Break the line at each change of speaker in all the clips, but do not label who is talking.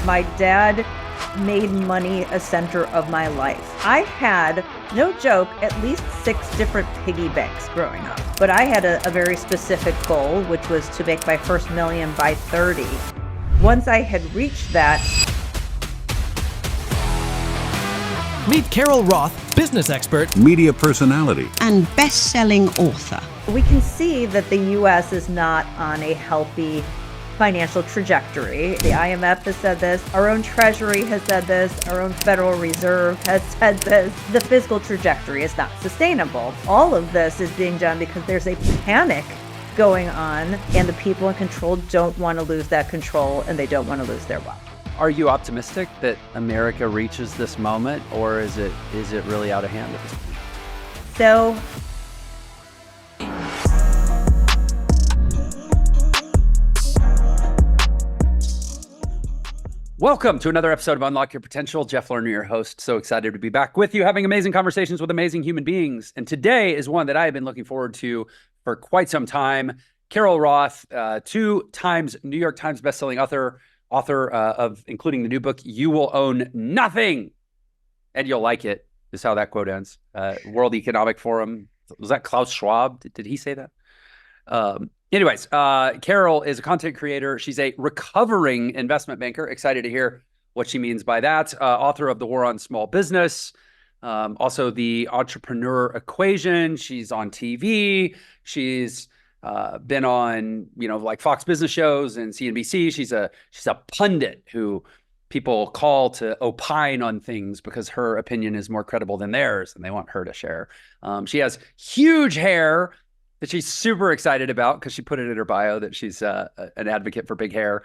My dad made money a center of my life. I had, no joke, at least 6 different piggy banks growing up. But I had a very specific goal, which was to make my first million by 30. Once I had reached that.
Meet Carol Roth, business expert,
media personality,
and best-selling author.
We can see that the U.S. is not on a healthy financial trajectory. The IMF has said this, our own Treasury has said this, our own Federal Reserve has said this. The fiscal trajectory is not sustainable. All of this is being done because there's a panic going on, and the people in control don't want to lose that control, and they don't want to lose their wealth.
Are you optimistic that America reaches this moment, or is it really out of hand at this point?
So
welcome to another episode of Unlock Your Potential. Jeff Lerner, your host. So excited to be back with you, having amazing conversations with amazing human beings. And today is one that I have been looking forward to for quite some time. Carol Roth, 2 times New York Times bestselling author of including the new book, You Will Own Nothing, and You'll Like It, is how that quote ends. World Economic Forum. Was that Klaus Schwab? Did he say that? Anyways, Carol is a content creator. She's a recovering investment banker. Excited to hear what she means by that. Author of The War on Small Business. Also The Entrepreneur Equation. She's on TV. She's been on, like Fox Business shows and CNBC. She's a pundit who people call to opine on things because her opinion is more credible than theirs, and they want her to share. She has huge hair that she's super excited about because she put it in her bio that she's an advocate for big hair,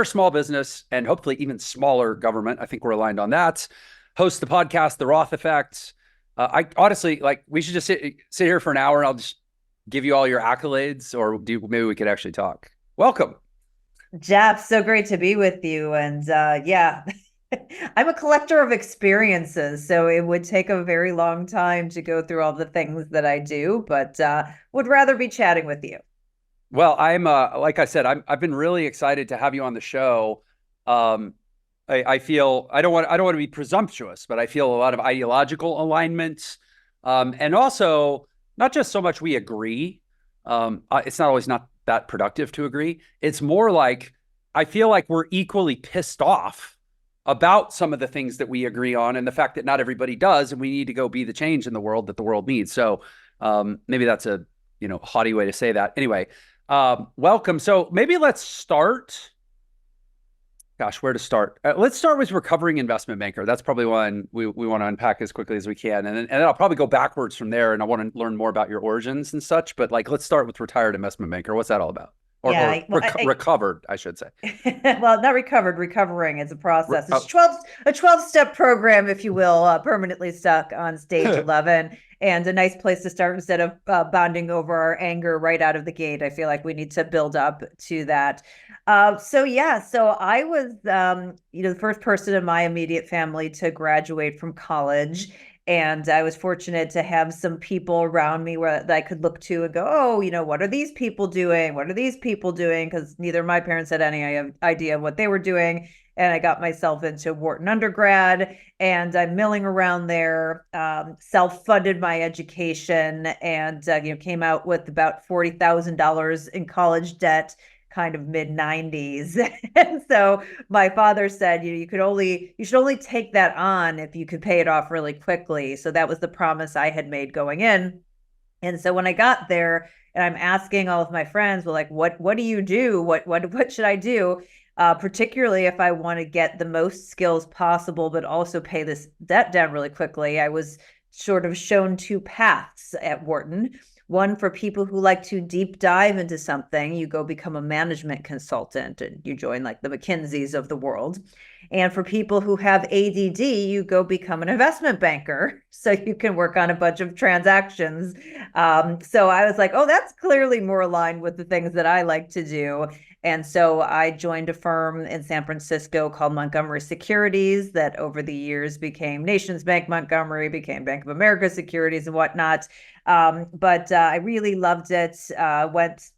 small business, and hopefully even smaller government. I think we're aligned on that. Hosts the podcast, The Roth Effect. I honestly, we should just sit here for an hour and I'll just give you all your accolades, or maybe we could actually talk. Welcome.
Jeff, so great to be with you. And yeah, I'm a collector of experiences, so it would take a very long time to go through all the things that I do, but would rather be chatting with you.
Well, I'm like I said, I've been really excited to have you on the show. I feel I don't want to be presumptuous, but I feel a lot of ideological alignment, and also not just so much we agree. It's not always not that productive to agree. It's more like I feel like we're equally pissed off about some of the things that we agree on, and the fact that not everybody does, and we need to go be the change in the world that the world needs. So maybe that's a haughty way to say that. Anyway, welcome. So maybe let's start. Gosh, where to start? Let's start with recovering investment banker. That's probably one we want to unpack as quickly as we can, and then I'll probably go backwards from there. And I want to learn more about your origins and such. But let's start with retired investment banker. What's that all about? Recovered, I should say.
Well, not recovered, recovering. It's a process. It's a 12-step program, if you will, permanently stuck on stage 11. And a nice place to start instead of bonding over our anger right out of the gate. I feel like we need to build up to that. So I was, the first person in my immediate family to graduate from college. And I was fortunate to have some people around me that I could look to and go, oh, what are these people doing? What are these people doing? Because neither of my parents had any idea of what they were doing. And I got myself into Wharton undergrad, and I'm milling around there, self-funded my education, and came out with about $40,000 in college debt, kind of mid-90s. And so my father said, you should only take that on if you could pay it off really quickly. So that was the promise I had made going in. And so when I got there, and I'm asking all of my friends, well, what do you do? What should I do? Particularly if I want to get the most skills possible, but also pay this debt down really quickly. I was sort of shown 2 paths at Wharton. One for people who like to deep dive into something, you go become a management consultant and you join like the McKinseys of the world. And for people who have ADD, you go become an investment banker so you can work on a bunch of transactions. So I was like, oh, that's clearly more aligned with the things that I like to do. And so I joined a firm in San Francisco called Montgomery Securities that over the years became Nations Bank Montgomery, became Bank of America Securities and whatnot. But I really loved it, went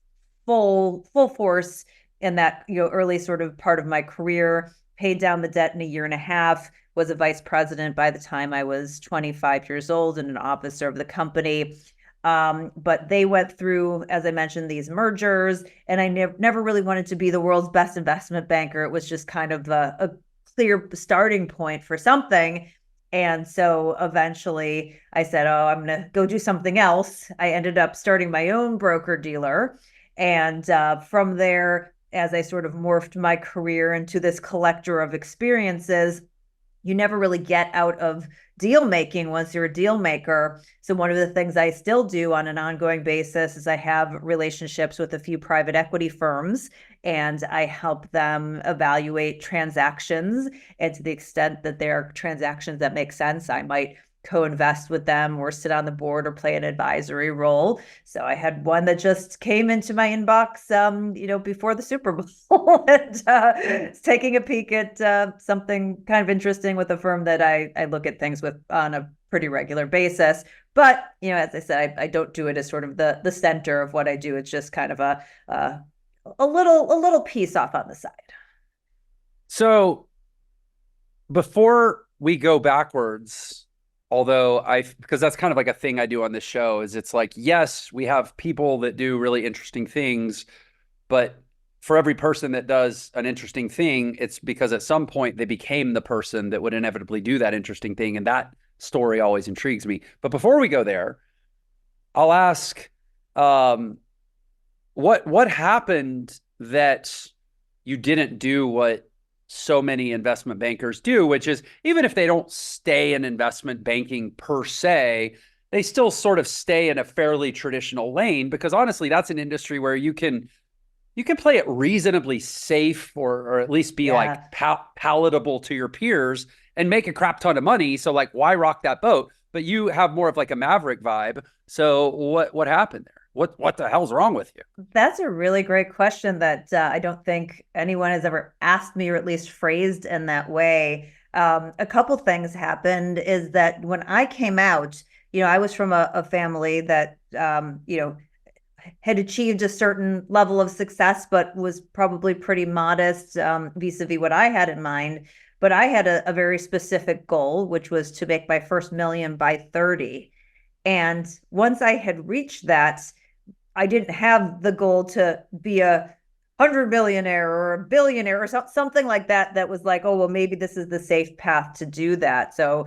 full force in that early sort of part of my career. paid down the debt in a year and a half, was a vice president by the time I was 25 years old and an officer of the company. But they went through, as I mentioned, these mergers, and I never really wanted to be the world's best investment banker. It was just kind of a clear starting point for something. And so eventually I said, oh, I'm going to go do something else. I ended up starting my own broker dealer. And from there, as I sort of morphed my career into this collector of experiences, you never really get out of deal making once you're a deal maker. So one of the things I still do on an ongoing basis is I have relationships with a few private equity firms, and I help them evaluate transactions. And to the extent that there are transactions that make sense, I might co-invest with them or sit on the board or play an advisory role. So I had one that just came into my inbox, before the Super Bowl, and it's taking a peek at something kind of interesting with a firm that I look at things with on a pretty regular basis. But, as I said, I don't do it as sort of the center of what I do. It's just kind of a little piece off on the side.
So before we go backwards, although because that's kind of like a thing I do on this show, is it's like, yes, we have people that do really interesting things, but for every person that does an interesting thing, it's because at some point they became the person that would inevitably do that interesting thing. And that story always intrigues me. But before we go there, I'll ask, what happened that you didn't do what so many investment bankers do, which is, even if they don't stay in investment banking per se, they still sort of stay in a fairly traditional lane, because honestly, that's an industry where you can play it reasonably safe, or at least be like palatable to your peers and make a crap ton of money. So like, why rock that boat? But you have more of like a maverick vibe. So what happened there? What the hell's wrong with you?
That's a really great question that I don't think anyone has ever asked me, or at least phrased in that way. A couple things happened is that when I came out, I was from a family that, had achieved a certain level of success, but was probably pretty modest vis-a-vis what I had in mind. But I had a very specific goal, which was to make my first million by 30. And once I had reached that, I didn't have the goal to be a 100 millionaire or a billionaire or something like that. That was like, oh, well, maybe this is the safe path to do that. So,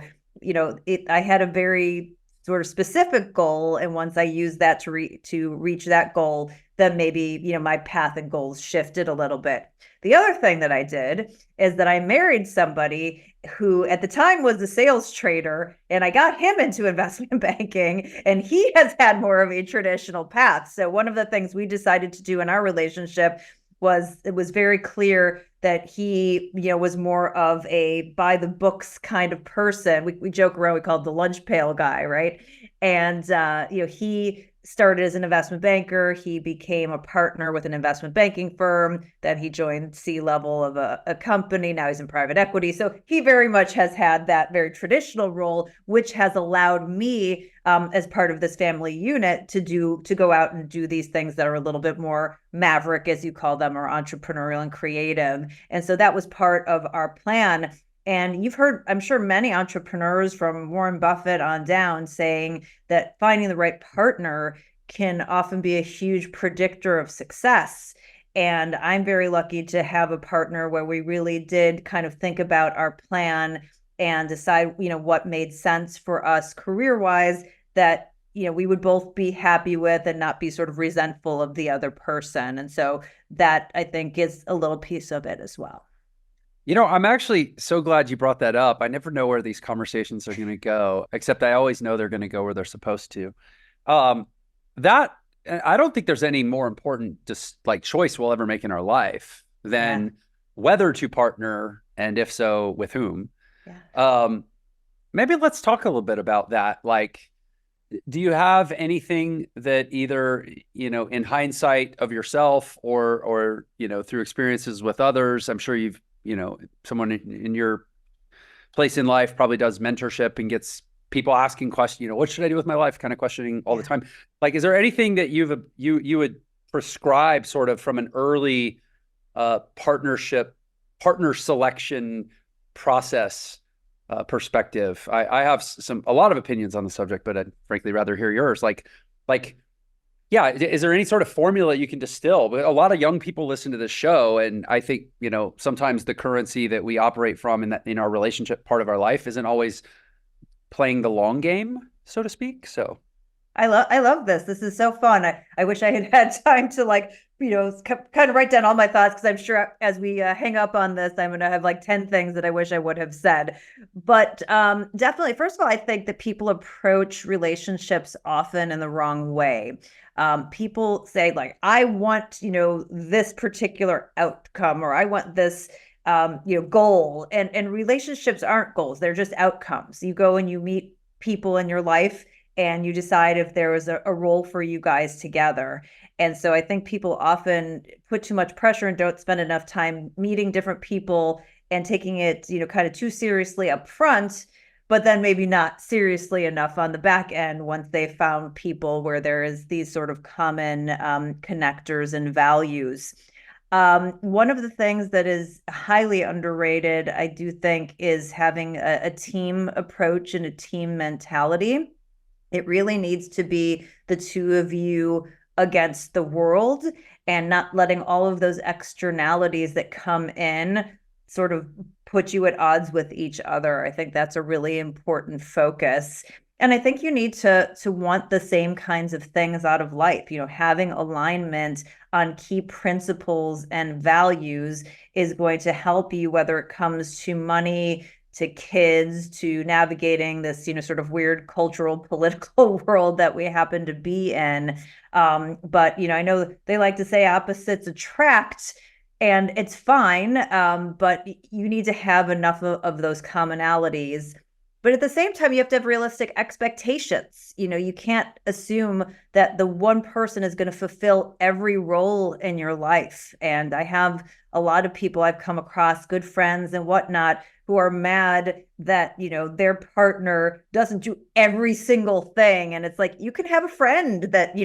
I had a very sort of specific goal. And once I used that to reach that goal, then maybe, my path and goals shifted a little bit. The other thing that I did is that I married somebody who at the time was a sales trader, and I got him into investment banking, and he has had more of a traditional path. So one of the things we decided to do in our relationship was, it was very clear that he, was more of a by the books kind of person. We joke around, we call it the lunch pail guy, right? And, he started as an investment banker. He became a partner with an investment banking firm. Then he joined C-level of a company. Now he's in private equity. So he very much has had that very traditional role, which has allowed me, as part of this family unit, to go out and do these things that are a little bit more maverick, as you call them, or entrepreneurial and creative. And so that was part of our plan. And you've heard, I'm sure, many entrepreneurs from Warren Buffett on down saying that finding the right partner can often be a huge predictor of success. And I'm very lucky to have a partner where we really did kind of think about our plan and decide, what made sense for us career-wise, that, we would both be happy with and not be sort of resentful of the other person. And so that, I think, is a little piece of it as well.
I'm actually so glad you brought that up. I never know where these conversations are going to go, except I always know they're going to go where they're supposed to. That, I don't think there's any more important choice we'll ever make in our life than whether to partner, and if so, with whom. Yeah. Maybe let's talk a little bit about that. Like, do you have anything that either, in hindsight of yourself or through experiences with others? I'm sure you've, someone in your place in life probably does mentorship and gets people asking questions, what should I do with my life? Kind of questioning all the time. Like, is there anything that you would prescribe sort of from an early partnership partner selection process perspective. I have a lot of opinions on the subject, but I'd frankly rather hear yours. Yeah, is there any sort of formula you can distill? But a lot of young people listen to this show, and I think, sometimes the currency that we operate from in our relationship part of our life isn't always playing the long game, so to speak. So
I love this. This is so fun. I wish I had time to kind of write down all my thoughts, because I'm sure as we hang up on this, I'm going to have like 10 things that I wish I would have said. But definitely, first of all, I think that people approach relationships often in the wrong way. People say like, I want, this particular outcome, or I want this goal, and relationships aren't goals. They're just outcomes. You go and you meet people in your life, and you decide if there was a role for you guys together. And so I think people often put too much pressure and don't spend enough time meeting different people and taking it, kind of too seriously up front, but then maybe not seriously enough on the back end once they've found people where there is these sort of common connectors and values. One of the things that is highly underrated, I do think, is having a team approach and a team mentality. It really needs to be the two of you against the world, and not letting all of those externalities that come in sort of put you at odds with each other. I think that's a really important focus. And I think you need to want the same kinds of things out of life. Having alignment on key principles and values is going to help you, whether it comes to money, to kids, to navigating this, sort of weird cultural, political world that we happen to be in. But, I know they like to say opposites attract, and it's fine. But you need to have enough of those commonalities. But at the same time, you have to have realistic expectations. You can't assume that the one person is going to fulfill every role in your life. And I have a lot of people I've come across, good friends and whatnot, who are mad that, their partner doesn't do every single thing. And it's like, you can have a friend that,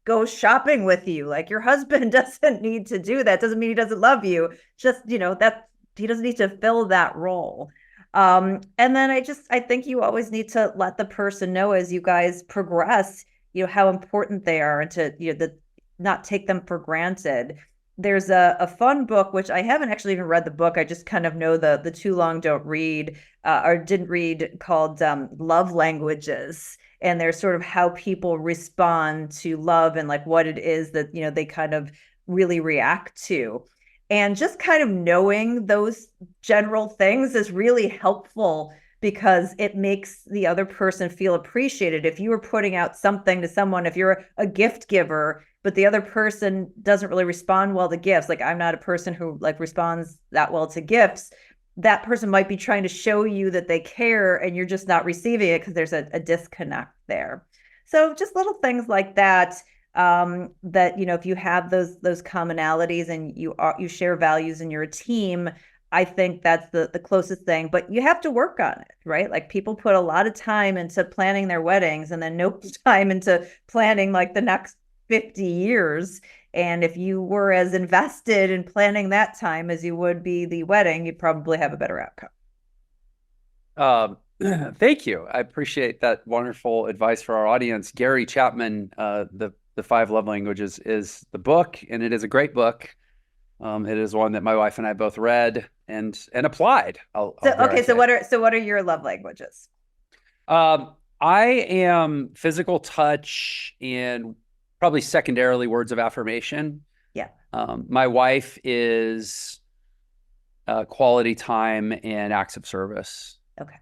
goes shopping with you. Like, your husband doesn't need to do that. Doesn't mean he doesn't love you. Just, that he doesn't need to fill that role. And then I think you always need to let the person know as you guys progress, how important they are, and to, not take them for granted. There's a fun book, which I haven't actually even read the book. I just kind of know the too long don't read, or didn't read, called Love Languages. And there's sort of how people respond to love, and like what it is that, they kind of really react to. And just kind of knowing those general things is really helpful, because it makes the other person feel appreciated. If you were putting out something to someone, if you're a gift giver, but the other person doesn't really respond well to gifts, like I'm not a person who like responds that well to gifts, that person might be trying to show you that they care, and you're just not receiving it because there's a disconnect there. So just little things like that. That, if you have those commonalities and you share values and you're a team, I think that's the closest thing. But you have to work on it, right? Like, people put a lot of time into planning their weddings, and then no time into planning like the next 50 years. And if you were as invested in planning that time as you would be the wedding, you'd probably have a better outcome.
Thank you. I appreciate that wonderful advice for our audience. Gary Chapman, the 5 Love Languages, is the book, and it is a great book. It is one that my wife and I both read and applied.
So what are your love languages?
I am physical touch and probably secondarily words of affirmation.
Yeah.
My wife is quality time and acts of service.
Okay.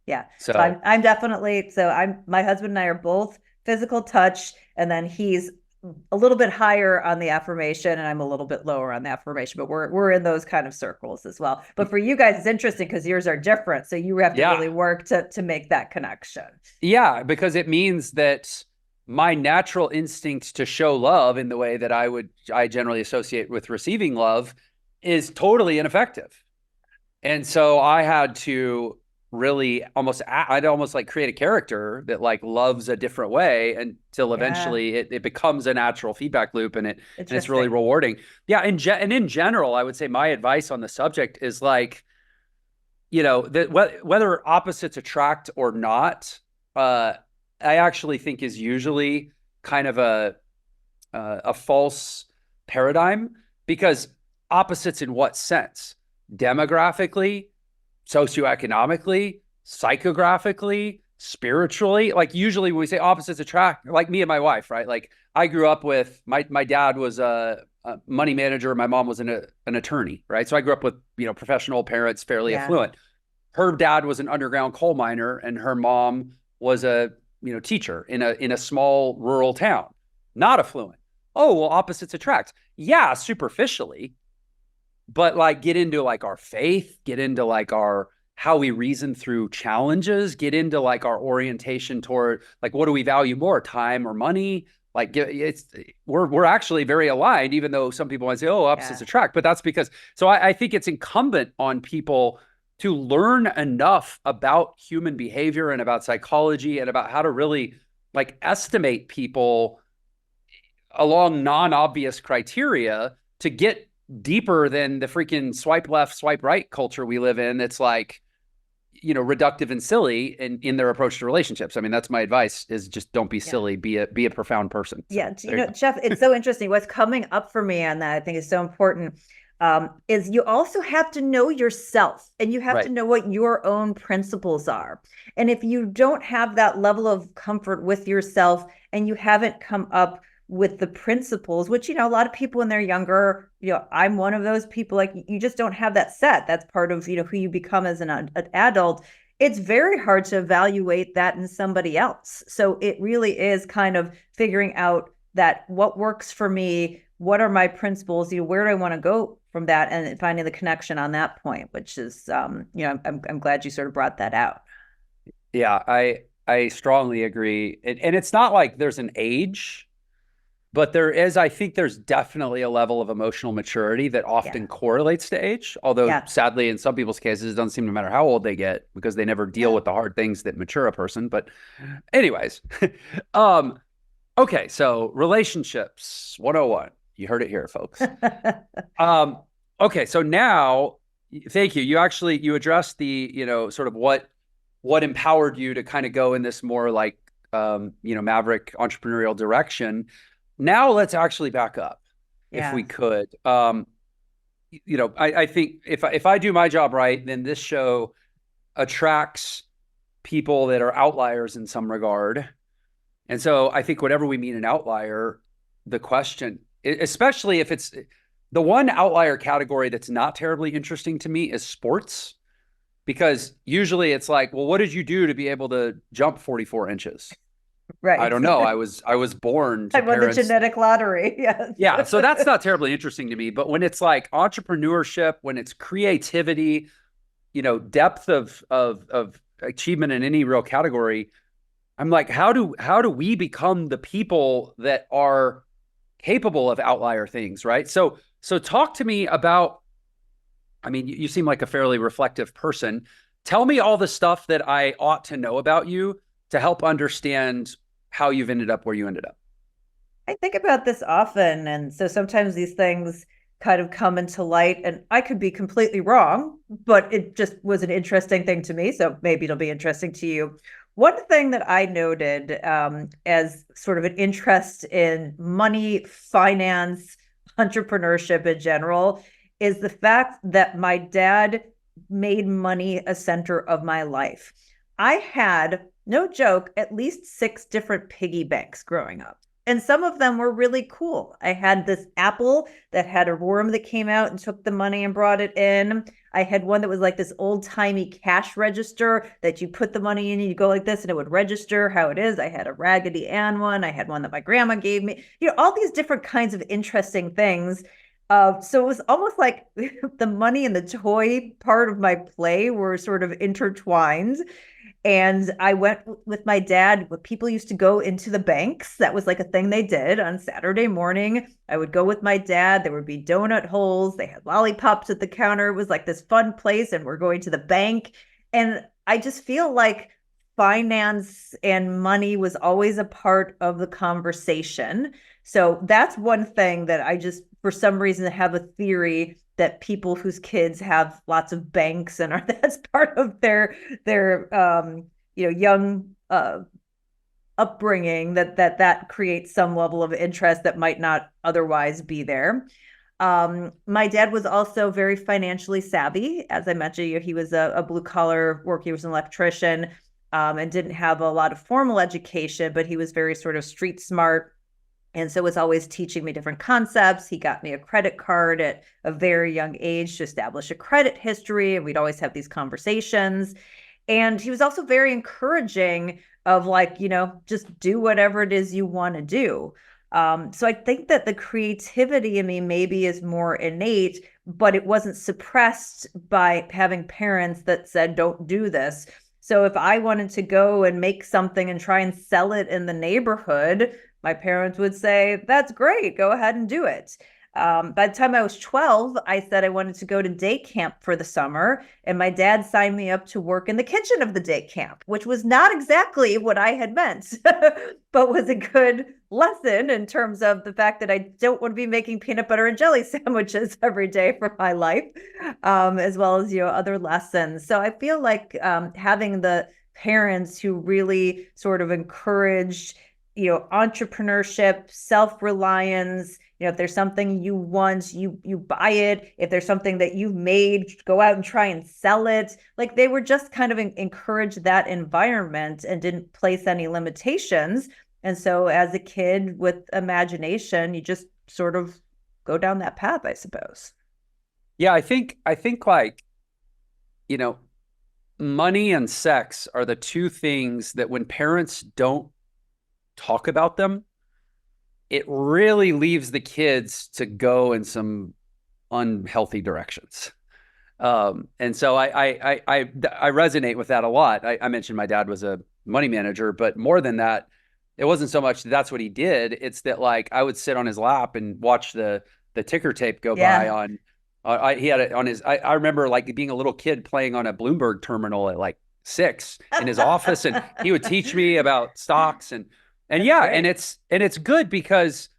Yeah.
So
I'm definitely, my husband and I are both physical touch, and then he's a little bit higher on the affirmation, and I'm a little bit lower on the affirmation, but we're in those kind of circles as well. But for you guys, it's interesting because yours are different. So you have to really work to make that connection. Yeah,
because it means that my natural instinct to show love in the way that I generally associate with receiving love is totally ineffective. And so I had to really I'd almost like create a character that like loves a different way until eventually it becomes a natural feedback loop, and it's really rewarding. Yeah. And in general, I would say my advice on the subject is like, that whether opposites attract or not, I actually think is usually kind of a false paradigm, because opposites in what sense? Demographically, socioeconomically, psychographically, spiritually. Like usually when we say opposites attract, like me and my wife, right? Like I grew up with my dad was a money manager. My mom was an attorney, right? So I grew up with, professional parents, fairly affluent. Her dad was an underground coal miner, and her mom was a, teacher in a small rural town, not affluent. Oh, well, opposites attract. Yeah, superficially, but like get into like our faith, get into like how we reason through challenges, get into like our orientation toward like, what do we value more, time or money? Like we're actually very aligned, even though some people might say, oh, opposites attract, but that's because, so I think it's incumbent on people to learn enough about human behavior and about psychology and about how to really like estimate people along non-obvious criteria to get deeper than the freaking swipe left, swipe right culture we live in. It's like, reductive and silly in their approach to relationships. I mean, that's my advice, is just don't be silly, be a profound person.
So, Jeff, it's so interesting. What's coming up for me on that, I think, is so important, is you also have to know yourself, and you have to know what your own principles are. And if you don't have that level of comfort with yourself, and you haven't come up with the principles, which, a lot of people when they're younger, I'm one of those people, like you just don't have that set. That's part of, who you become as an adult. It's very hard to evaluate that in somebody else. So it really is kind of figuring out that what works for me, what are my principles, where do I want to go from that, and finding the connection on that point, which is, I'm glad you sort of brought that out.
Yeah, I strongly agree. And it's not like there's an age, but I think there's definitely a level of emotional maturity that often correlates to age. Although sadly, in some people's cases, it doesn't seem to matter how old they get, because they never deal with the hard things that mature a person. But anyways, okay. So relationships 101, you heard it here, folks. Okay. So now, thank you. You addressed the, sort of what empowered you to kind of go in this more like, maverick entrepreneurial direction. Now let's actually back up, if we could. I think if I do my job right, then this show attracts people that are outliers in some regard. And so I think whenever we meet an outlier, the question, especially if it's the one outlier category that's not terribly interesting to me, is sports. Because usually it's like, well, what did you do to be able to jump 44 inches? Right. I don't know. I was born to
I won the genetic lottery. Yes.
Yeah. So that's not terribly interesting to me. But when it's like entrepreneurship, when it's creativity, depth of achievement in any real category, I'm like, how do we become the people that are capable of outlier things, right? So talk to me about, I mean, you seem like a fairly reflective person. Tell me all the stuff that I ought to know about you to help understand how you've ended up where you ended up.
I think about this often. And so sometimes these things kind of come into light, and I could be completely wrong, but it just was an interesting thing to me. So maybe it'll be interesting to you. One thing that I noted as sort of an interest in money, finance, entrepreneurship in general, is the fact that my dad made money a center of my life. I had, no joke, at least 6 different piggy banks growing up. And some of them were really cool. I had this apple that had a worm that came out and took the money and brought it in. I had one that was like this old-timey cash register that you put the money in and you go like this and it would register how it is. I had a Raggedy Ann one. I had one that my grandma gave me. All these different kinds of interesting things. So it was almost like the money and the toy part of my play were sort of intertwined. And I went with my dad. People used to go into the banks. That was like a thing they did on Saturday morning. I would go with my dad. There would be donut holes. They had lollipops at the counter. It was like this fun place. And we're going to the bank. And I just feel like finance and money was always a part of the conversation. So that's one thing that I just, for some reason, have a theory that people whose kids have lots of banks and are that's part of their young upbringing, that creates some level of interest that might not otherwise be there. My dad was also very financially savvy. As I mentioned, he was a blue collar worker. He was an electrician, and didn't have a lot of formal education, but he was very sort of street smart. And so was always teaching me different concepts. He got me a credit card at a very young age to establish a credit history. And we'd always have these conversations. And he was also very encouraging of like, just do whatever it is you want to do. So I think that the creativity in me maybe is more innate, but it wasn't suppressed by having parents that said, don't do this. So if I wanted to go and make something and try and sell it in the neighborhood, my parents would say, that's great, go ahead and do it. By the time I was 12, I said I wanted to go to day camp for the summer, and my dad signed me up to work in the kitchen of the day camp, which was not exactly what I had meant, but was a good lesson in terms of the fact that I don't want to be making peanut butter and jelly sandwiches every day for my life, as well as other lessons. So I feel like having the parents who really sort of encouraged entrepreneurship, self-reliance. If there's something you want, you buy it. If there's something that you've made, go out and try and sell it. Like they were just kind of encourage that environment and didn't place any limitations. And so as a kid with imagination, you just sort of go down that path, I suppose.
Yeah, I think like, money and sex are the two things that when parents don't talk about them, it really leaves the kids to go in some unhealthy directions. And so I resonate with that a lot. I mentioned my dad was a money manager, but more than that, it wasn't so much that's what he did. It's that like I would sit on his lap and watch the ticker tape go by on. He had it on his. I remember like being a little kid playing on a Bloomberg terminal at like 6 in his office, and he would teach me about stocks and yeah, and it's good because,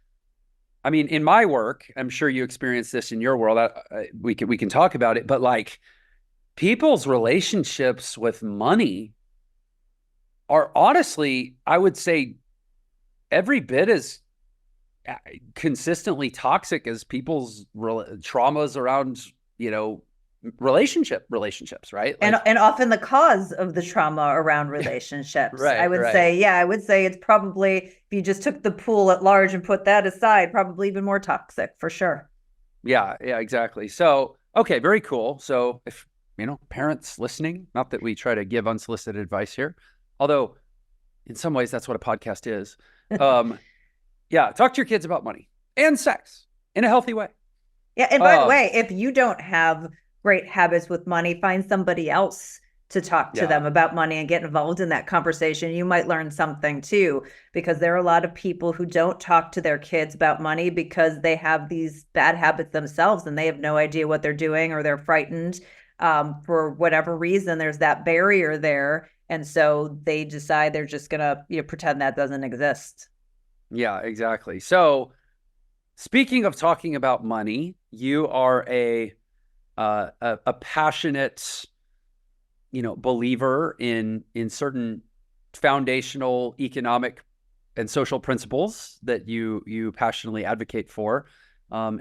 I mean, in my work, I'm sure you experience this in your world. We can talk about it, but like people's relationships with money are honestly, I would say, every bit as consistently toxic as people's traumas around, relationships, right? Like,
and often the cause of the trauma around relationships.
Right,
I would say it's probably, if you just took the pool at large and put that aside, probably even more toxic for sure.
Yeah, exactly. So, okay, very cool. So if, parents listening, not that we try to give unsolicited advice here, although in some ways that's what a podcast is. Yeah, talk to your kids about money and sex in a healthy way.
Yeah, and by the way, if you don't have great habits with money, find somebody else to talk to them about money and get involved in that conversation. You might learn something too, because there are a lot of people who don't talk to their kids about money because they have these bad habits themselves and they have no idea what they're doing, or they're frightened for whatever reason. There's that barrier there. And so they decide they're just going to pretend that doesn't exist.
Yeah, exactly. So speaking of talking about money, you are a passionate, believer in certain foundational economic and social principles that you passionately advocate for,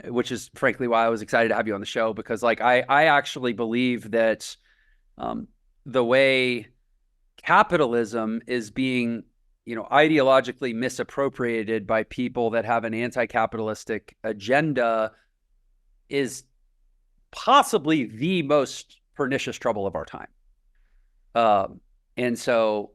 which is frankly why I was excited to have you on the show, because like I actually believe that the way capitalism is being ideologically misappropriated by people that have an anti-capitalistic agenda is possibly the most pernicious trouble of our time. And so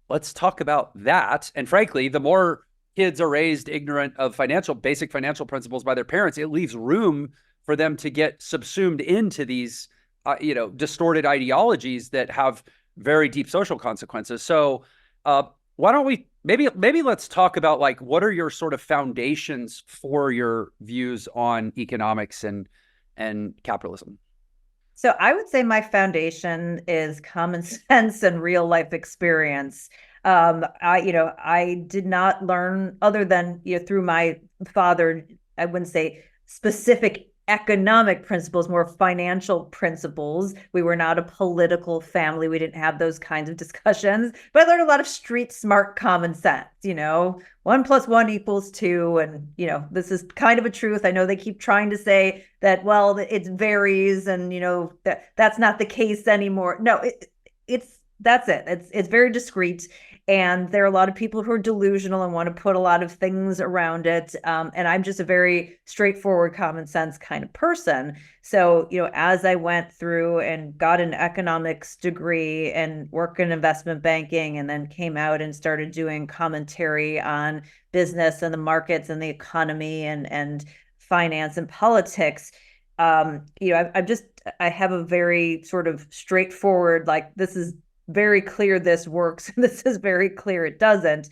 let's talk about that. And frankly, the more kids are raised ignorant of basic financial principles by their parents, it leaves room for them to get subsumed into these, distorted ideologies that have very deep social consequences. So why don't we maybe let's talk about like what are your sort of foundations for your views on economics and capitalism?
So I would say my foundation is common sense and real life experience. I did not learn other than, through my father, I wouldn't say specific economic principles, more financial principles. We were not a political family. We didn't have those kinds of discussions, but I learned a lot of street smart common sense, 1 + 1 = 2. And, this is kind of a truth. I know they keep trying to say that, well, it varies and, that's not the case anymore. No, that's it. It's very discreet. And there are a lot of people who are delusional and want to put a lot of things around it. And I'm just a very straightforward, common sense kind of person. So, as I went through and got an economics degree and worked in investment banking, and then came out and started doing commentary on business and the markets and the economy and finance and politics, I have a very sort of straightforward, like, this is very clear this works, and this is very clear it doesn't.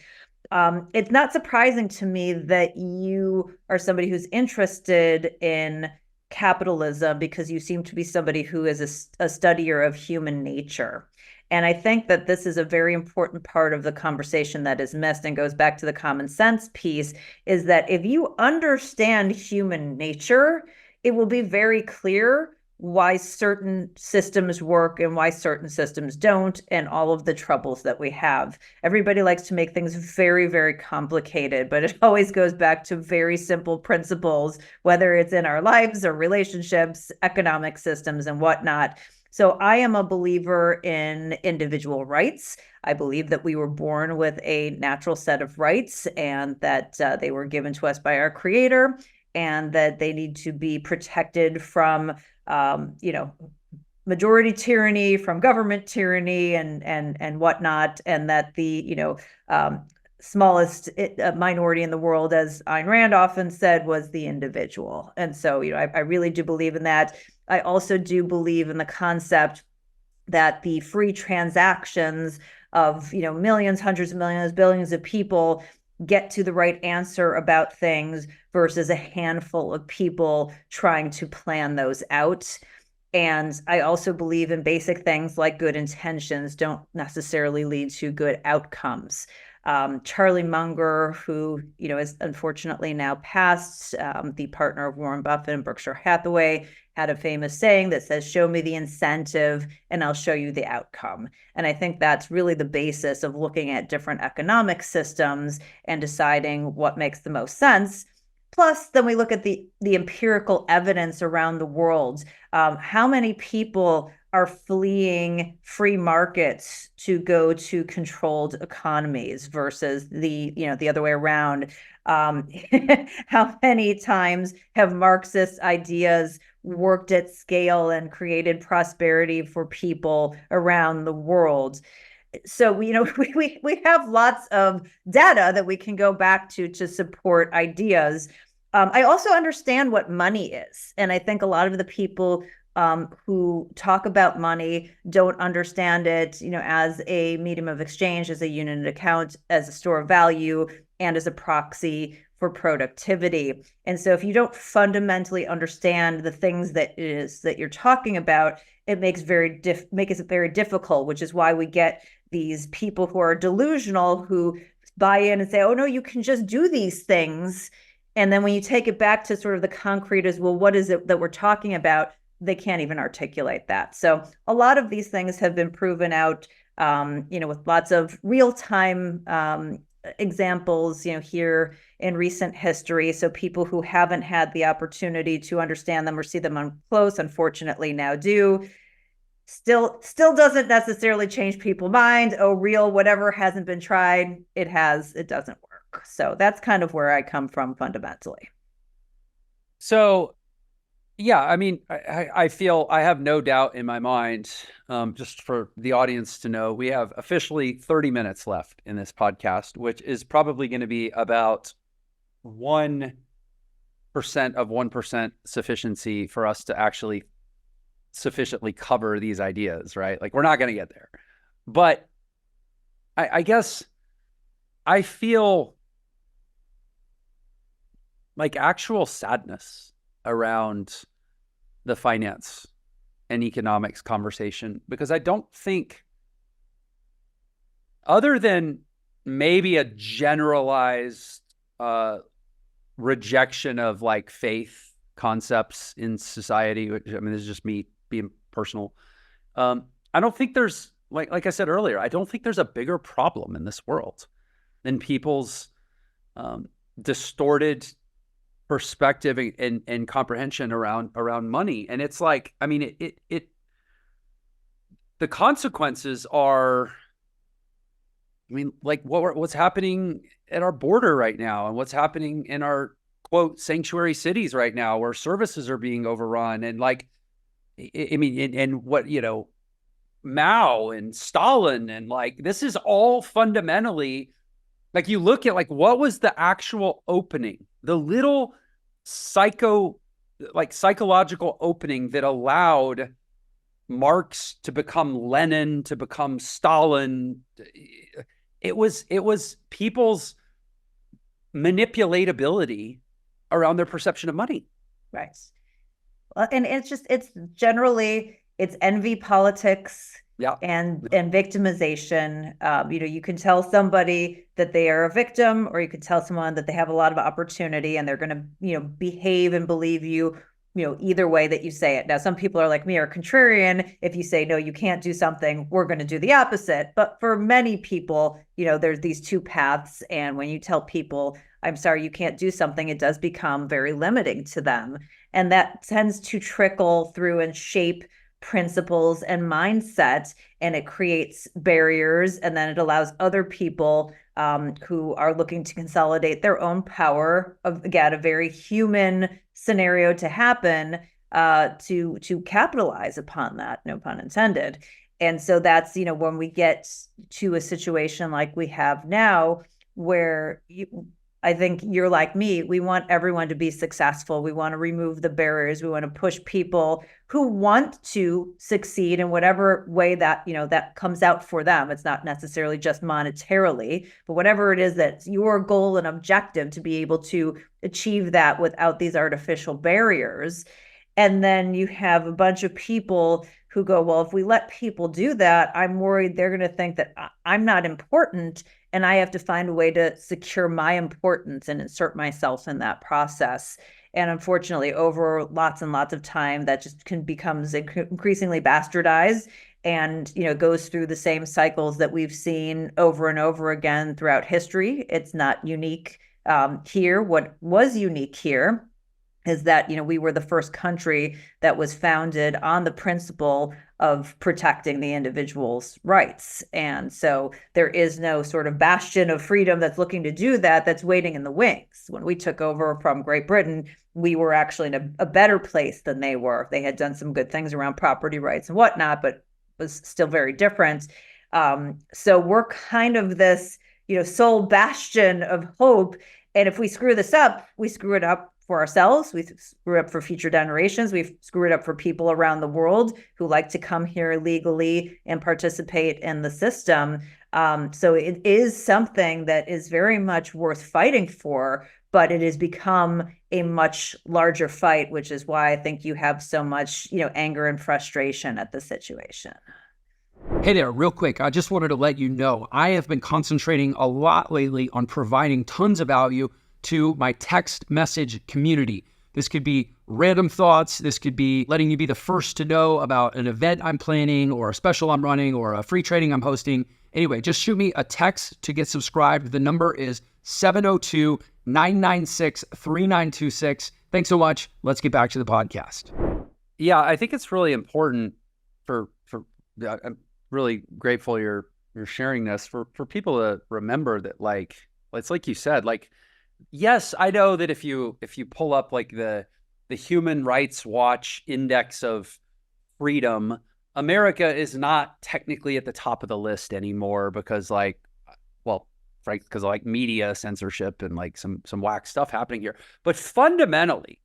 It's not surprising to me that you are somebody who's interested in capitalism, because you seem to be somebody who is a studier of human nature. And I think that this is a very important part of the conversation that is missed, and goes back to the common sense piece, is that if you understand human nature, it will be very clear why certain systems work and why certain systems don't, and all of the troubles that we have. Everybody likes to make things very, very complicated, but it always goes back to very simple principles, whether it's in our lives or relationships, economic systems, and whatnot. So I am a believer in individual rights. I believe that we were born with a natural set of rights, and that they were given to us by our Creator, and that they need to be protected from majority tyranny, from government tyranny, and whatnot, and that the smallest minority in the world, as Ayn Rand often said, was the individual. And so, I really do believe in that. I also do believe in the concept that the free transactions of millions, hundreds of millions, billions of people get to the right answer about things, versus a handful of people trying to plan those out. And I also believe in basic things like good intentions don't necessarily lead to good outcomes. Charlie Munger, who is unfortunately now passed, the partner of Warren Buffett and Berkshire Hathaway, had a famous saying that says, "Show me the incentive and I'll show you the outcome." And I think that's really the basis of looking at different economic systems and deciding what makes the most sense. Plus, then we look at the empirical evidence around the world. How many people are fleeing free markets to go to controlled economies versus the other way around? How many times have Marxist ideas worked at scale and created prosperity for people around the world? So we have lots of data that we can go back to support ideas. I also understand what money is, and I think a lot of the people who talk about money don't understand it, as a medium of exchange, as a unit account, as a store of value, and as a proxy for productivity. And so if you don't fundamentally understand the things that you're talking about, it makes it very difficult, which is why we get these people who are delusional, who buy in and say, "Oh no, you can just do these things." And then when you take it back to sort of the concrete as, well, what is it that we're talking about? They can't even articulate that. So a lot of these things have been proven out, with lots of real-time examples, here in recent history. So people who haven't had the opportunity to understand them or see them up close, unfortunately now do. Still doesn't necessarily change people's minds. Oh, real, whatever hasn't been tried, it doesn't work. So that's kind of where I come from fundamentally.
So, yeah, I mean, I feel I have no doubt in my mind, just for the audience to know, we have officially 30 minutes left in this podcast, which is probably going to be about 1% of 1% sufficiency for us to actually sufficiently cover these ideas, right? Like, we're not going to get there. But I guess I feel like actual sadness around the finance an economics conversation, because I don't think, other than maybe a generalized rejection of like faith concepts in society, which, I mean, this is just me being personal. I don't think there's, like I said earlier, I don't think there's a bigger problem in this world than people's distorted perspective and comprehension around money. And it's like, I mean, the consequences are, I mean, like what's happening at our border right now, and what's happening in our quote sanctuary cities right now, where services are being overrun, and like, I mean, and what, you know, Mao and Stalin, and like, this is all fundamentally, like, you look at like, what was the actual opening, the little psychological opening that allowed Marx to become Lenin, to become Stalin. It was people's manipulatability around their perception of money.
Right. Well, and it's generally, it's envy politics.
Yeah.
And victimization. You know, you can tell somebody that they are a victim, or you could tell someone that they have a lot of opportunity and they're going to, you know, behave and believe you, you know, either way that you say it. Now, some people are like me, are contrarian. If you say, no, you can't do something, we're going to do the opposite. But for many people, you know, there's these two paths. And when you tell people, I'm sorry, you can't do something, it does become very limiting to them. And that tends to trickle through and shape principles and mindset, and it creates barriers, and then it allows other people who are looking to consolidate their own power, of, again, a very human scenario to happen, to capitalize upon that, no pun intended. And so that's, you know, when we get to a situation like we have now, where I think you're like me, we want everyone to be successful. We want to remove the barriers. We want to push people who want to succeed in whatever way that, you know, that comes out for them. It's not necessarily just monetarily, but whatever it is that's your goal and objective, to be able to achieve that without these artificial barriers. And then you have a bunch of people who go, well, if we let people do that, I'm worried they're going to think that I'm not important, and I have to find a way to secure my importance and insert myself in that process. And unfortunately, over lots and lots of time, that just becomes increasingly bastardized, and, you know, goes through the same cycles that we've seen over and over again throughout history. It's not unique here. What was unique here is that, you know, we were the first country that was founded on the principle of protecting the individual's rights. And so there is no sort of bastion of freedom that's looking to do that, that's waiting in the wings. When we took over from Great Britain, we were actually in a better place than they were. They had done some good things around property rights and whatnot, but was still very different. So we're kind of this, you know, sole bastion of hope. And if we screw this up, we screw it up for ourselves, we screw up for future generations, we've screwed up for people around the world who like to come here legally and participate in the system. So it is something that is very much worth fighting for, but it has become a much larger fight, which is why I think you have so much, you know, anger and frustration at the situation.
Hey there, real quick, I just wanted to let you know, I have been concentrating a lot lately on providing tons of value to my text message community. This could be random thoughts. This could be letting you be the first to know about an event I'm planning, or a special I'm running, or a free training I'm hosting. Anyway, just shoot me a text to get subscribed. The number is 702-996-3926. Thanks so much. Let's get back to the podcast.
Yeah, I think it's really important for I'm really grateful you're sharing this, for people to remember that, like, it's like you said, like, yes, I know that if you pull up like the Human Rights Watch index of freedom, America is not technically at the top of the list anymore, because, like, well, right, because of like media censorship and like some whack stuff happening here. But fundamentally,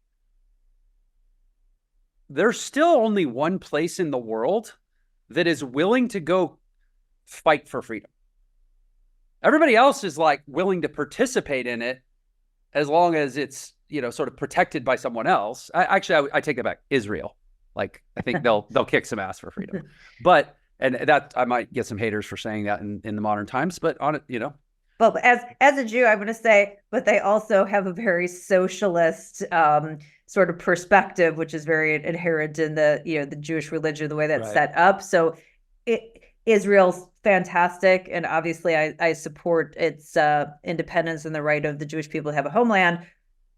there's still only one place in the world that is willing to go fight for freedom. Everybody else is like willing to participate in it, as long as it's, you know, sort of protected by someone else. I take it back. Israel. Like, I think they'll kick some ass for freedom. But, and that, I might get some haters for saying that in the modern times, but on it, you know.
Well, as a Jew, I'm going to say, but they also have a very socialist sort of perspective, which is very inherent in the the Jewish religion, the way that's set up. So Israel's fantastic, and obviously I support its independence and the right of the Jewish people to have a homeland.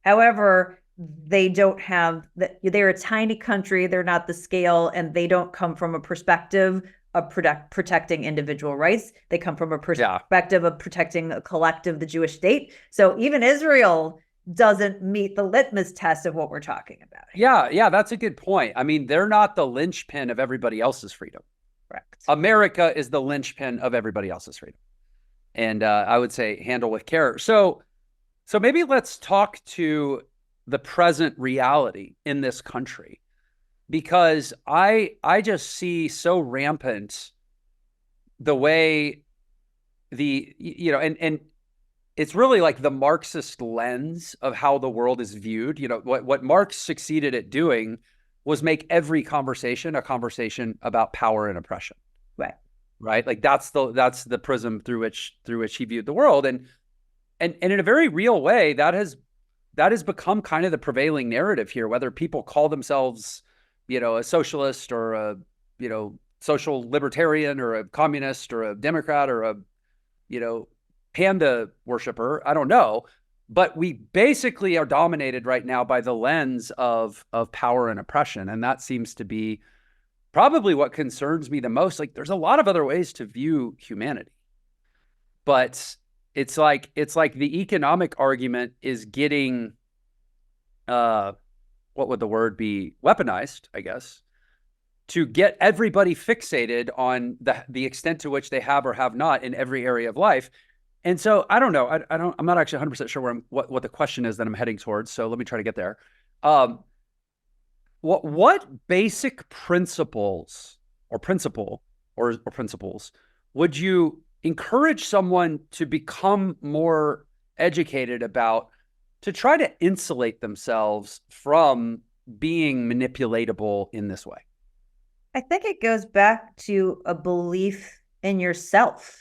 However, they don't have they're a tiny country, they're not the scale, and they don't come from a perspective of protecting individual rights. They come from a perspective of protecting a collective, the Jewish state. So even Israel doesn't meet the litmus test of what we're talking about here.
Yeah, that's a good point. I mean, they're not the linchpin of everybody else's freedom.
Correct.
America is the linchpin of everybody else's freedom. And I would say handle with care. So maybe let's talk to the present reality in this country, because I just see so rampant the way and it's really like the Marxist lens of how the world is viewed. What Marx succeeded at doing was make every conversation a conversation about power and oppression. Right. Like that's the prism through which he viewed the world. And in a very real way, that has become kind of the prevailing narrative here, whether people call themselves, a socialist or a, social libertarian or a communist or a Democrat or a, panda worshiper. I don't know. But we basically are dominated right now by the lens of power and oppression. And that seems to be probably what concerns me the most. Like, there's a lot of other ways to view humanity, but it's like the economic argument is getting, what would the word be? Weaponized, I guess, to get everybody fixated on the extent to which they have or have not in every area of life. And so I don't know. I'm not actually 100% sure what the question is that I'm heading towards. So let me try to get there. What basic principles would you encourage someone to become more educated about, to try to insulate themselves from being manipulatable in this way?
I think it goes back to a belief in yourself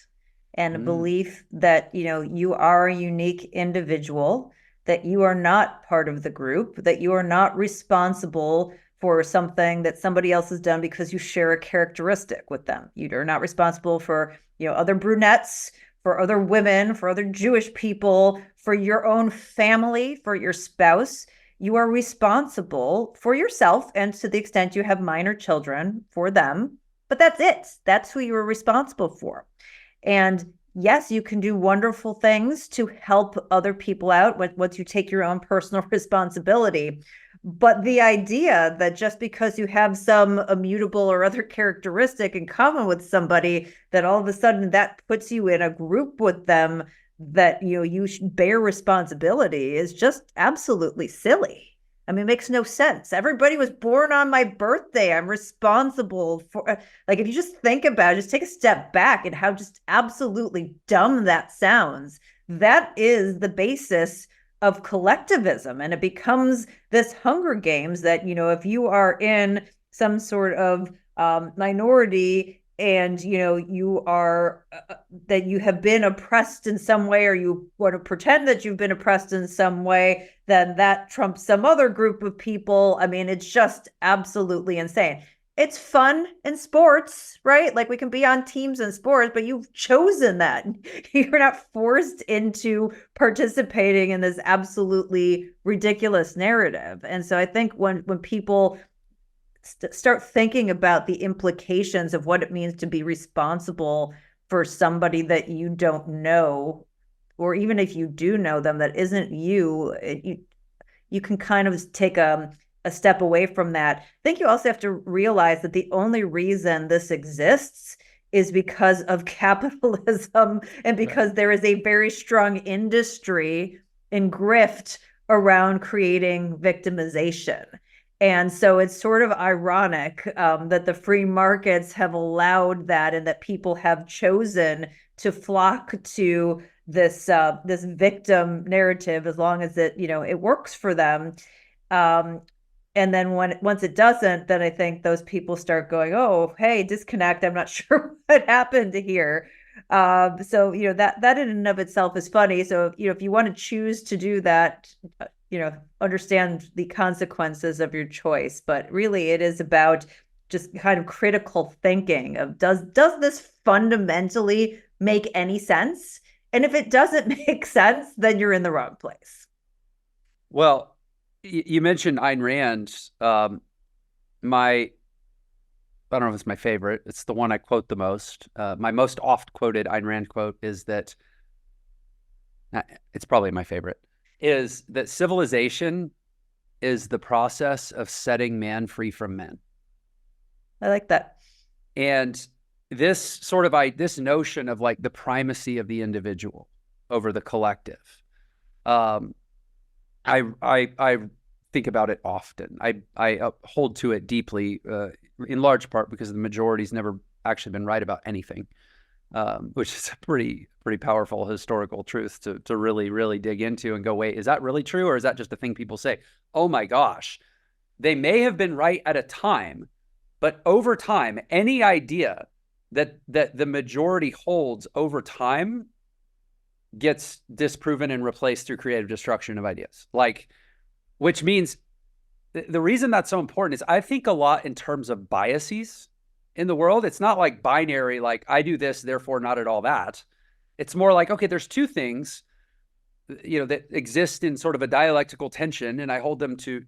and a belief that, you are a unique individual, that you are not part of the group, that you are not responsible for something that somebody else has done because you share a characteristic with them. You are not responsible for, other brunettes, for other women, for other Jewish people, for your own family, for your spouse. You are responsible for yourself, and to the extent you have minor children, for them. But that's it. That's who you are responsible for. And yes, you can do wonderful things to help other people out once you take your own personal responsibility. But the idea that just because you have some immutable or other characteristic in common with somebody, that all of a sudden that puts you in a group with them, that you should bear responsibility, is just absolutely silly. I mean, it makes no sense. Everybody was born on my birthday. I'm responsible for, like, if you just think about it, just take a step back and how just absolutely dumb that sounds. That is the basis of collectivism. And it becomes this Hunger Games that, if you are in some sort of minority, and you are that you have been oppressed in some way, or you want to pretend that you've been oppressed in some way, then that trumps some other group of people. I mean, it's just absolutely insane. It's fun in sports, right? Like, we can be on teams in sports, but you've chosen that. You're not forced into participating in this absolutely ridiculous narrative. And so I think when people start thinking about the implications of what it means to be responsible for somebody that you don't know, or even if you do know them, that isn't you, you can kind of take a step away from that. I think you also have to realize that the only reason this exists is because of capitalism, and because there is a very strong industry and grift around creating victimization. And so it's sort of ironic that the free markets have allowed that, and that people have chosen to flock to this victim narrative, as long as it works for them. And then once it doesn't, then I think those people start going, oh, hey, disconnect. I'm not sure what happened here. So, that in and of itself is funny. So, if you want to choose to do that, understand the consequences of your choice. But really, it is about just kind of critical thinking of does this fundamentally make any sense? And if it doesn't make sense, then you're in the wrong place.
Well, you mentioned Ayn Rand. I don't know if it's my favorite. It's the one I quote the most. My most oft quoted Ayn Rand quote is that, it's probably my favorite, is that civilization is the process of setting man free from men.
I like that.
And this this notion of like the primacy of the individual over the collective, I think about it often. I hold to it deeply, in large part because the majority's never actually been right about anything, which is a pretty powerful historical truth to really dig into and go, wait, is that really true? Or is that just a thing people say? Oh my gosh, they may have been right at a time, but over time, any idea that the majority holds over time gets disproven and replaced through creative destruction of ideas. Which means the reason that's so important is I think a lot in terms of biases in the world. It's not like binary, like I do this, therefore not at all that. It's more like, okay, there's two things, that exist in sort of a dialectical tension, and I hold them to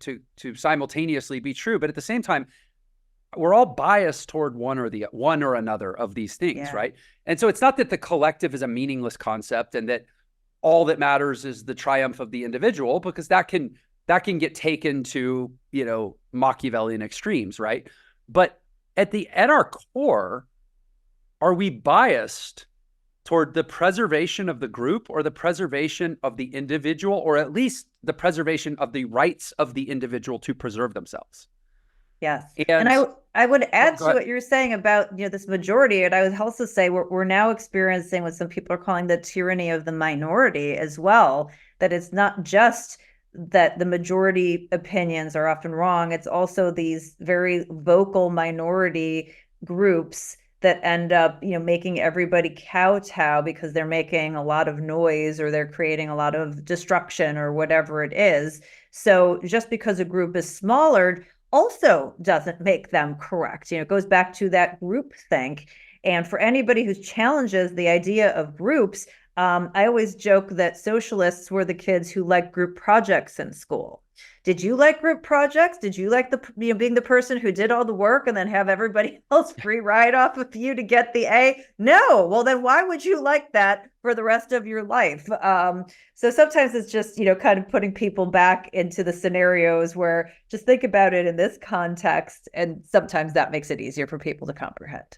simultaneously be true. But at the same time, we're all biased toward one or another of these things,
Yeah.
right? And so it's not that the collective is a meaningless concept and that all that matters is the triumph of the individual, because that can get taken to, Machiavellian extremes, right? But at our core, are we biased toward the preservation of the group or the preservation of the individual, or at least the preservation of the rights of the individual to preserve themselves?
Yes.
And
I would add
go
to
ahead.
what you're saying about, this majority. And I would also say we're now experiencing what some people are calling the tyranny of the minority as well, that it's not just that the majority opinions are often wrong. It's also these very vocal minority groups that end up, making everybody kowtow because they're making a lot of noise or they're creating a lot of destruction or whatever it is. So just because a group is smaller also doesn't make them correct. It goes back to that group think. And for anybody who challenges the idea of groups, I always joke that socialists were the kids who liked group projects in school. Did you like group projects? Did you like being the person who did all the work and then have everybody else free ride off of you to get the A? No. Well, then why would you like that for the rest of your life? So sometimes it's just, kind of putting people back into the scenarios where just think about it in this context. And sometimes that makes it easier for people to comprehend.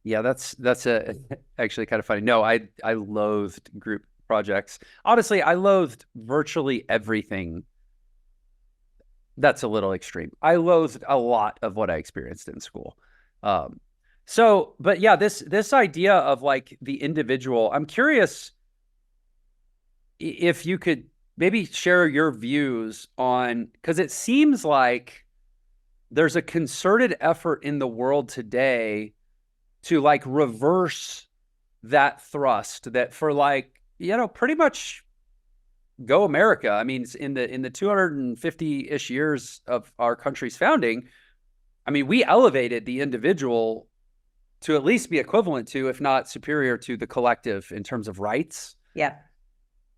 Yeah, that's actually kind of funny. No, I loathed group projects. Honestly, I loathed virtually everything. That's a little extreme. I loathed a lot of what I experienced in school. But yeah, this idea of like the individual, I'm curious if you could maybe share your views on, because it seems like there's a concerted effort in the world today to like reverse that thrust that for pretty much go America. I mean, in the 250-ish years of our country's founding, I mean, we elevated the individual to at least be equivalent to, if not superior to, the collective in terms of rights.
Yeah.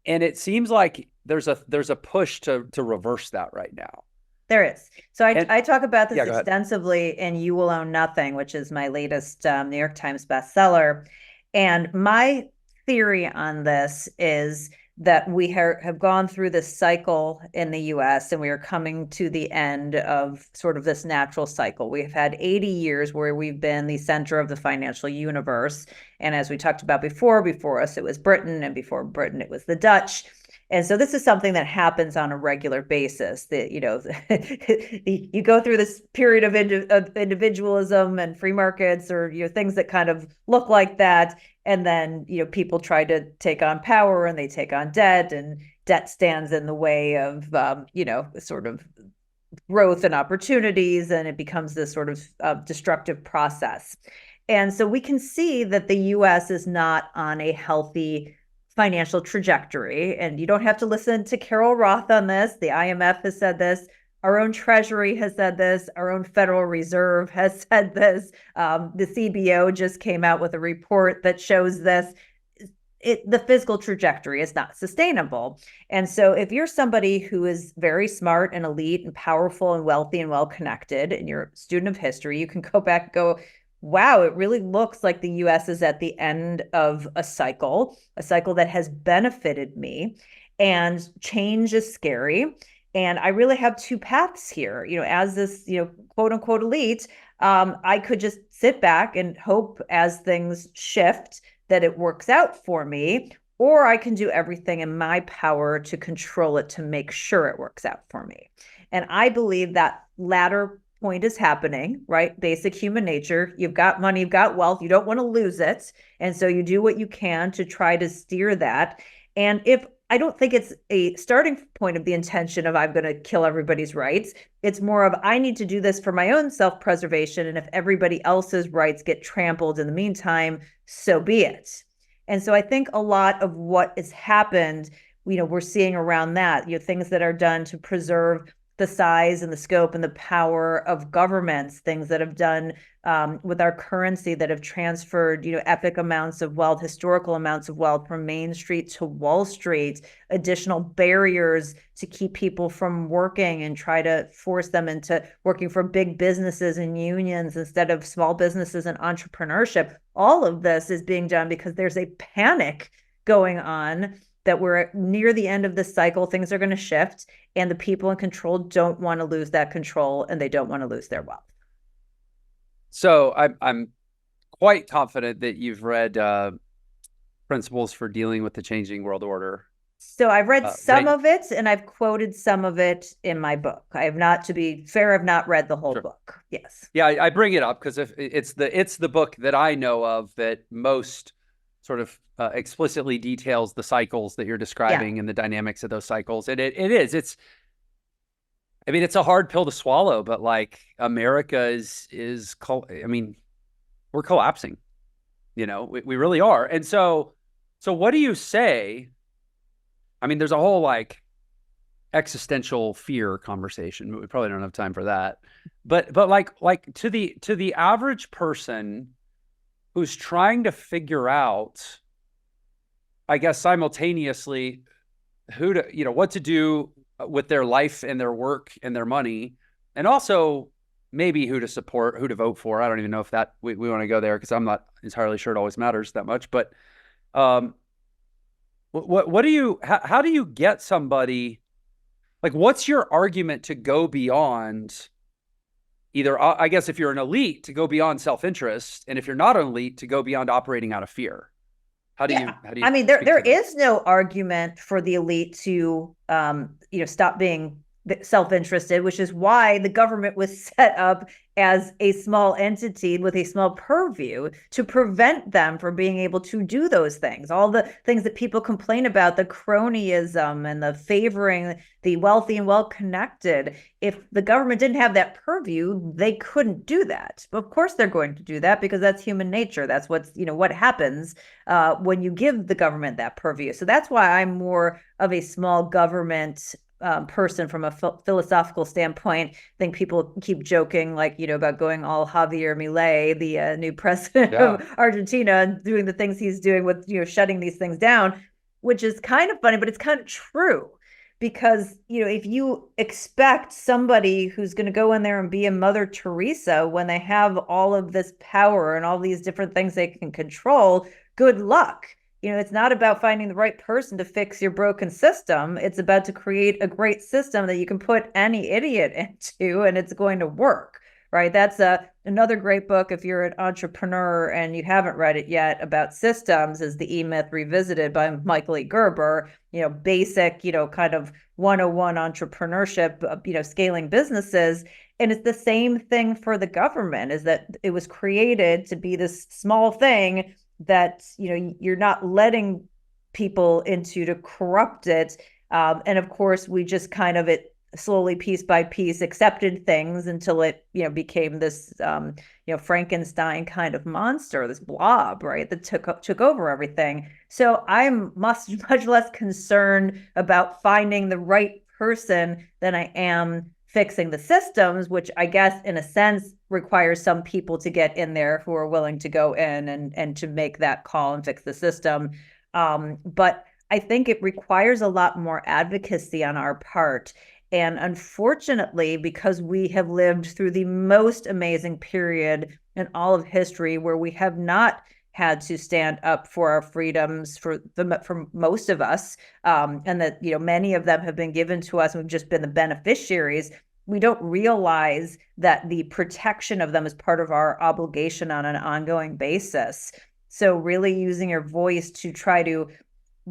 And it seems like there's a push to reverse that right now.
There is. So I talk about this
Yeah,
extensively in You Will Own Nothing, which is my latest New York Times bestseller. And my theory on this is that we have gone through this cycle in the US and we are coming to the end of sort of this natural cycle. We've had 80 years where we've been the center of the financial universe. And as we talked about before us, it was Britain, and before Britain, it was the Dutch. And so this is something that happens on a regular basis, that, you go through this period of individualism and free markets, or, things that kind of look like that. And then, people try to take on power and they take on debt and debt stands in the way of, sort of growth and opportunities, and it becomes this sort of destructive process. And so we can see that the US is not on a healthy financial trajectory. And you don't have to listen to Carol Roth on this. The IMF has said this. Our own Treasury has said this. Our own Federal Reserve has said this. The CBO just came out with a report that shows this. The fiscal trajectory is not sustainable. And so if you're somebody who is very smart and elite and powerful and wealthy and well-connected, and you're a student of history, you can go back and go, wow, it really looks like the US is at the end of a cycle that has benefited me, and change is scary. And I really have two paths here. As this, quote unquote elite, I could just sit back and hope as things shift that it works out for me, or I can do everything in my power to control it to make sure it works out for me. And I believe that latter point is happening, right? Basic human nature. You've got money, you've got wealth, you don't want to lose it. And so you do what you can to try to steer that. And I don't think it's a starting point of the intention of I'm going to kill everybody's rights. It's more of I need to do this for my own self-preservation. And if everybody else's rights get trampled in the meantime, so be it. And so I think a lot of what has happened, we're seeing around that, things that are done to preserve the size and the scope and the power of governments, things that have done with our currency that have transferred, epic amounts of wealth, historical amounts of wealth from Main Street to Wall Street, additional barriers to keep people from working and try to force them into working for big businesses and unions instead of small businesses and entrepreneurship. All of this is being done because there's a panic going on that we're near the end of this cycle, things are going to shift, and the people in control don't want to lose that control, and they don't want to lose their wealth.
So I'm quite confident that you've read Principles for Dealing with the Changing World Order.
So I've read some of it, and I've quoted some of it in my book. I have not, to be fair, I've not read the whole book. Yes.
Yeah, I bring it up because if it's the book that I know of that most sort of explicitly details the cycles that you're describing and the dynamics of those cycles. And it's a hard pill to swallow, but like America we're collapsing, we really are. And so what do you say? I mean, there's a whole like existential fear conversation, but we probably don't have time for that. But like to the average person who's trying to figure out, I guess, simultaneously what to do with their life and their work and their money, and also maybe who to support, who to vote for. I don't even know if that we want to go there because I'm not entirely sure it always matters that much. But what do you, how do you get somebody, like, what's your argument to go beyond either, I guess, if you're an elite, to go beyond self-interest, and if you're not an elite, to go beyond operating out of fear? How do you
I mean, there is no argument for the elite to, stop being self-interested, which is why the government was set up as a small entity with a small purview to prevent them from being able to do those things. All the things that people complain about, the cronyism and the favoring the wealthy and well-connected. If the government didn't have that purview, they couldn't do that. Of course, they're going to do that because that's human nature. That's what happens when you give the government that purview. So that's why I'm more of a small government person from a philosophical standpoint. I think people keep joking, about going all Javier Milei, the new president of Argentina, and doing the things he's doing with, shutting these things down, which is kind of funny, but it's kind of true. Because, if you expect somebody who's going to go in there and be a Mother Teresa when they have all of this power and all these different things they can control, good luck. It's not about finding the right person to fix your broken system. It's about to create a great system that you can put any idiot into and it's going to work, right? That's another great book if you're an entrepreneur and you haven't read it yet about systems, is The E-Myth Revisited by Michael E. Gerber. Basic, kind of 101 entrepreneurship, scaling businesses. And it's the same thing for the government, is that it was created to be this small thing that, you're not letting people into to corrupt it And of course, we just kind of it slowly, piece by piece, accepted things until it, became this, Frankenstein kind of monster, this blob, right, that took over everything. So I'm much less concerned about finding the right person than I am fixing the systems, which I guess in a sense requires some people to get in there who are willing to go in and to make that call and fix the system. But I think it requires a lot more advocacy on our part. And unfortunately, because we have lived through the most amazing period in all of history where we have not had to stand up for our freedoms for most of us, and that many of them have been given to us and we've just been the beneficiaries. We don't realize that the protection of them is part of our obligation on an ongoing basis. So really using your voice to try to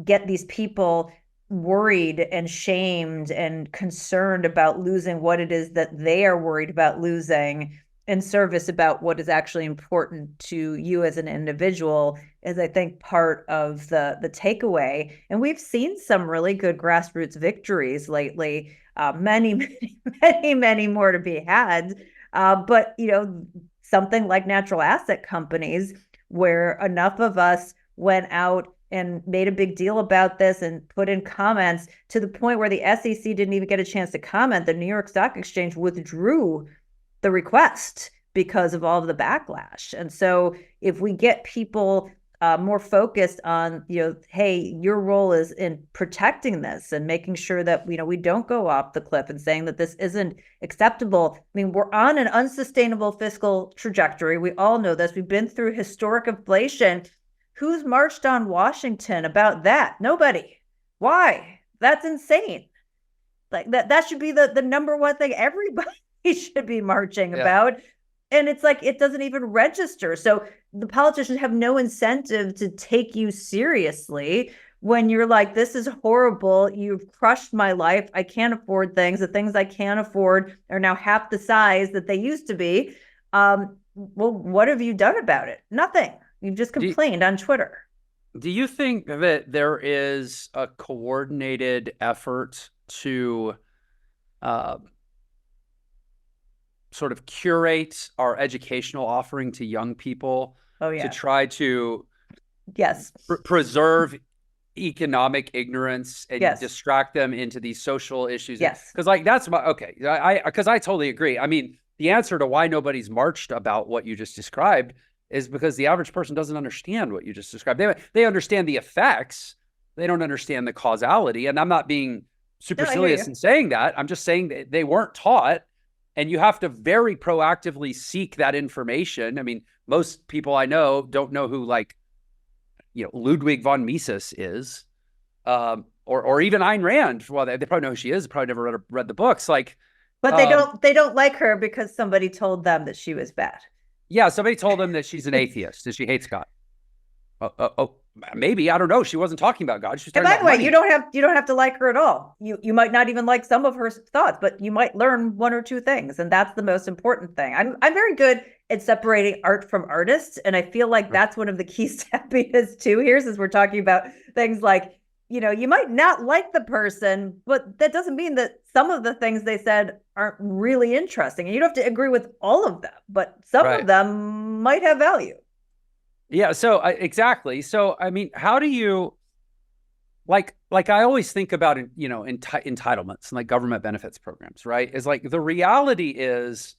get these people worried and shamed and concerned about losing what it is that they are worried about losing in service about what is actually important to you as an individual is, I think, part of the takeaway. And we've seen some really good grassroots victories lately, many more to be had. But, something like natural asset companies, where enough of us went out and made a big deal about this and put in comments to the point where the SEC didn't even get a chance to comment. The New York Stock Exchange withdrew the request because of all of the backlash. And so if we get people more focused on, hey, your role is in protecting this and making sure that, we don't go off the cliff and saying that this isn't acceptable. I mean, we're on an unsustainable fiscal trajectory. We all know this. We've been through historic inflation. Who's marched on Washington about that? Nobody. Why? That's insane. Like that should be the number one thing everybody should be marching about. And it's like, it doesn't even register. So the politicians have no incentive to take you seriously when you're like, this is horrible. You've crushed my life. I can't afford things. The things I can't afford are now half the size that they used to be. Well, what have you done about it? Nothing. You've just complained on Twitter.
Do you think that there is a coordinated effort to sort of curate our educational offering to young people to try to preserve economic ignorance and distract them into these social issues?
Yes.
Because that's because I totally agree. I mean, the answer to why nobody's marched about what you just described is because the average person doesn't understand what you just described. They understand the effects. They don't understand the causality. And I'm not being supercilious in saying that. I'm just saying that they weren't taught. And you have to very proactively seek that information. I mean, most people I know don't know who Ludwig von Mises is, or even Ayn Rand. Well, they probably know who she is. Probably never read the books. But
they don't like her because somebody told them that she was bad.
Yeah, somebody told them that she's an atheist, that she hates God. Maybe, I don't know. She wasn't talking about God. She was talking about money.
You don't have to like her at all. You might not even like some of her thoughts, but you might learn one or two things, and that's the most important thing. I'm very good at separating art from artists, and I feel like that's one of the keys to happiness too. Here, since we're talking about things like, you might not like the person, but that doesn't mean that some of the things they said aren't really interesting. And you don't have to agree with all of them, but some of them might have value.
Yeah. So exactly. So, I mean, how do you like I always think about, entitlements and like government benefits programs, right? Is like the reality is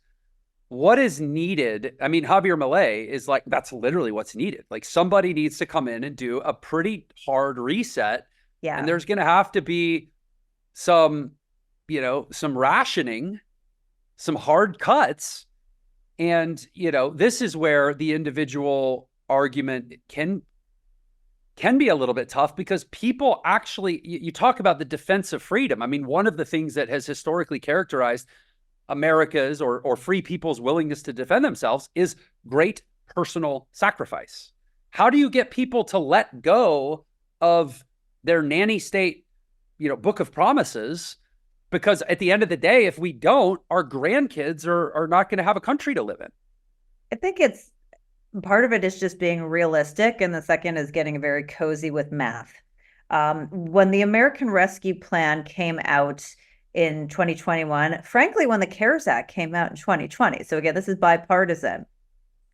what is needed. I mean, Javier Milei is like, that's literally what's needed. Like somebody needs to come in and do a pretty hard reset. Yeah. And there's going to have to be some rationing, some hard cuts. And, this is where the individual argument can be a little bit tough because people actually, you talk about the defense of freedom. I mean, one of the things that has historically characterized America's or free people's willingness to defend themselves is great personal sacrifice. How do you get people to let go of their nanny state, book of promises? Because at the end of the day, if we don't, our grandkids are not going to have a country to live in.
I think part of it is just being realistic. And the second is getting very cozy with math. When the American Rescue Plan came out in 2021, frankly, when the CARES Act came out in 2020. So again, this is bipartisan.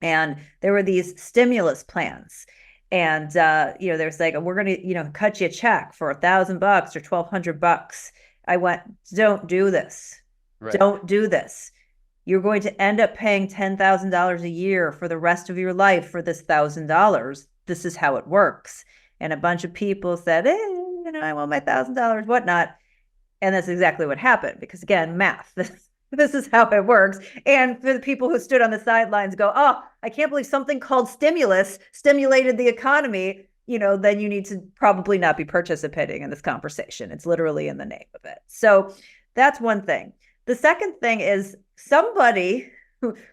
And there were these stimulus plans. And they're saying, we're going to, cut you a check for $1,000 or $1,200. I went, don't do this. Right. Don't do this. You're going to end up paying $10,000 a year for the rest of your life for this $1,000. This is how it works. And a bunch of people said, I want my $1,000, whatnot. And that's exactly what happened, because again, math, this is how it works. And for the people who stood on the sidelines go, oh, I can't believe something called stimulus stimulated the economy, then you need to probably not be participating in this conversation. It's literally in the name of it. So that's one thing. The second thing is somebody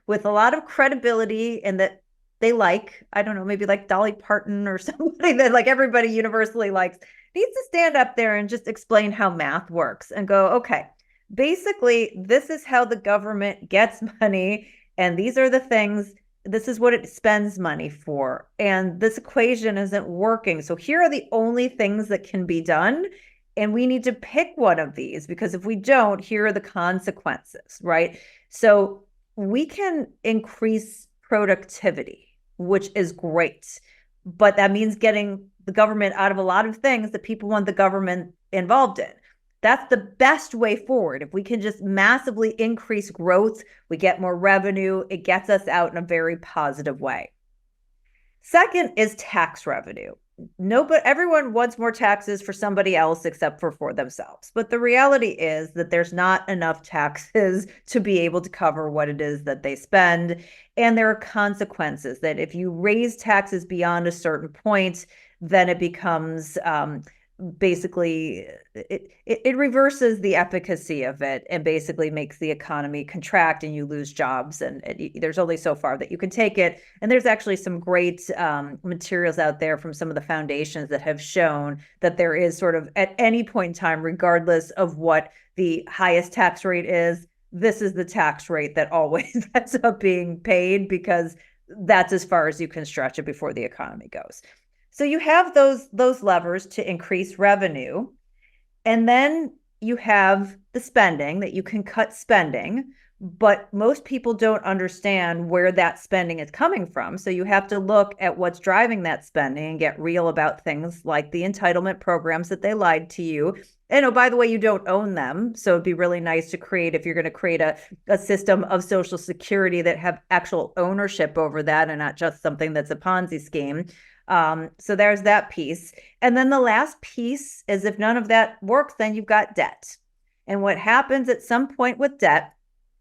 with a lot of credibility and that they like, I don't know, maybe like Dolly Parton or somebody that like everybody universally likes, needs to stand up there and just explain how math works and go, okay, basically, this is how the government gets money, and these are the things, this is what it spends money for, and this equation isn't working. So here are the only things that can be done, and we need to pick one of these, because if we don't, here are the consequences, right? So we can increase productivity, which is great, but that means getting the government out of a lot of things that people want the government involved in. That's the best way forward. If we can just massively increase growth, we get more revenue, it gets us out in a very positive way. Second is tax revenue. Everyone wants more taxes for somebody else except for themselves. But the reality is that there's not enough taxes to be able to cover what it is that they spend. And there are consequences that if you raise taxes beyond a certain point, then it becomes basically it reverses the efficacy of it and basically makes the economy contract and you lose jobs, and there's only so far that you can take it. And there's actually some great materials out there from some of the foundations that have shown that there is sort of at any point in time, regardless of what the highest tax rate is, this is the tax rate that always ends up being paid, because that's as far as you can stretch it before the economy goes. So you have those levers to increase revenue. And then you have the spending, that you can cut spending, but most people don't understand where that spending is coming from. So you have to look at what's driving that spending and get real about things like the entitlement programs that they lied to you. And oh, by the way, you don't own them. So it'd be really nice to create, if you're going to create a system of Social Security, that have actual ownership over that and not just something that's a Ponzi scheme. So there's that piece. And then the last piece is, if none of that works, then you've got debt. And what happens at some point with debt,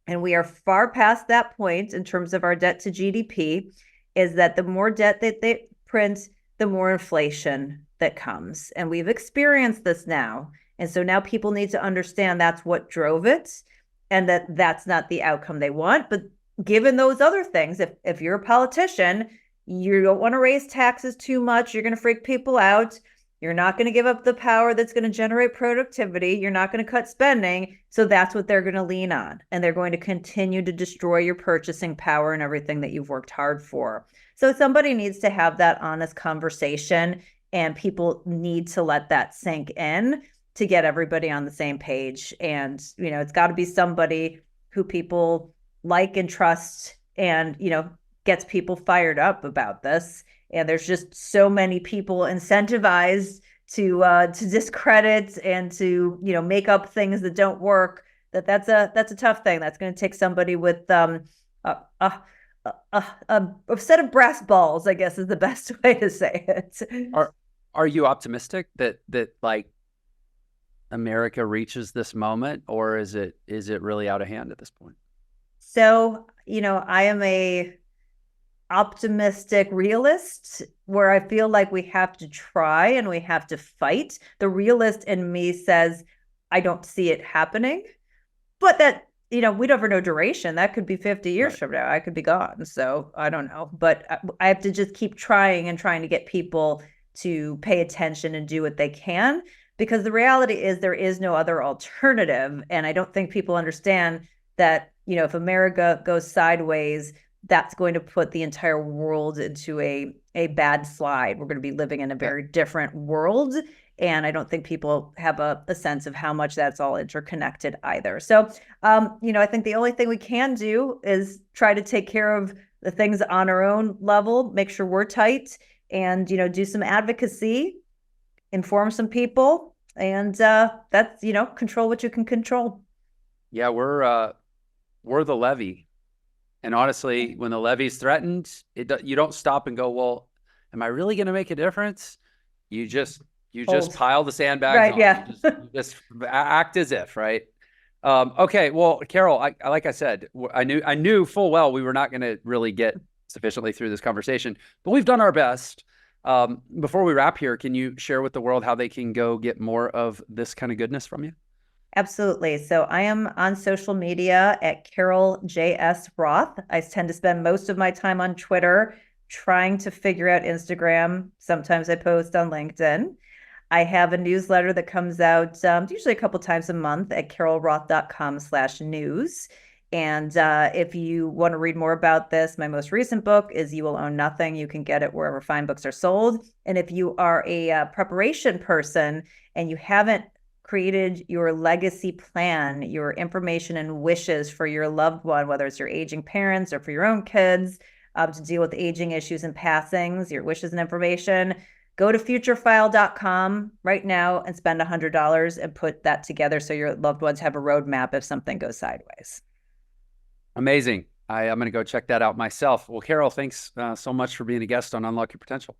and we are far past that point in terms of our debt to GDP, is that the more debt that they print, the more inflation that comes. And we've experienced this now. And so now people need to understand that's what drove it, and that that's not the outcome they want. But given those other things, if you're a politician, you don't want to raise taxes too much. You're going to freak people out. You're not going to give up the power that's going to generate productivity. You're not going to cut spending. So that's what they're going to lean on. And they're going to continue to destroy your purchasing power and everything that you've worked hard for. So somebody needs to have that honest conversation, and people need to let that sink in to get everybody on the same page. And, it's got to be somebody who people like and trust, and, gets people fired up about this. And there's just so many people incentivized to discredit and to make up things that don't work, that's a tough thing. That's going to take somebody with a set of brass balls, I guess is the best way to say it.
Are you optimistic that like America reaches this moment, or is it really out of hand at this point?
So I am a optimistic realist, where I feel like we have to try and we have to fight. The realist in me says, I don't see it happening, but that, we never know duration. That could be 50 years from now. I could be gone. So I don't know, but I have to just keep trying to get people to pay attention and do what they can, because the reality is there is no other alternative. And I don't think people understand that, if America goes sideways, that's going to put the entire world into a a bad slide. We're going to be living in a very different world. And I don't think people have a sense of how much that's all interconnected either. So, I think the only thing we can do is try to take care of the things on our own level, make sure we're tight, and, do some advocacy, inform some people, and that's, control what you can control.
Yeah, we're the levee. And honestly, when the levee's threatened, you don't stop and go, well, am I really going to make a difference? You just pile the sandbags
right,
on.
Yeah.
You just act as if, right? Okay, well, Carol, like I said, I knew full well we were not going to really get sufficiently through this conversation, but we've done our best. Before we wrap here, can you share with the world how they can go get more of this kind of goodness from you?
Absolutely. So I am on social media at Carol J.S. Roth. I tend to spend most of my time on Twitter trying to figure out Instagram. Sometimes I post on LinkedIn. I have a newsletter that comes out usually a couple times a month at carolroth.com/news. And if you want to read more about this, my most recent book is You Will Own Nothing. You can get it wherever fine books are sold. And if you are a preparation person and you haven't created your legacy plan, your information and wishes for your loved one, whether it's your aging parents or for your own kids, to deal with aging issues and passings, your wishes and information, go to futurefile.com right now and spend $100 and put that together so your loved ones have a roadmap if something goes sideways.
Amazing. I'm going to go check that out myself. Well, Carol, thanks so much for being a guest on Unlock Your Potential.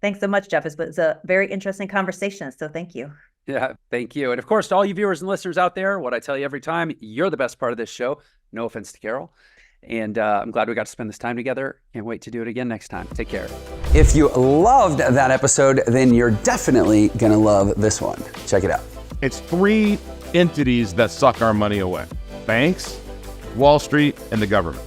Thanks so much, Jeff. It was a very interesting conversation. So thank you.
Yeah, thank you. And of course, to all you viewers and listeners out there, what I tell you every time, you're the best part of this show. No offense to Carol. And I'm glad we got to spend this time together. Can't wait to do it again next time. Take care.
If you loved that episode, then you're definitely going to love this one. Check it out.
It's 3 entities that suck our money away: banks, Wall Street, and the government.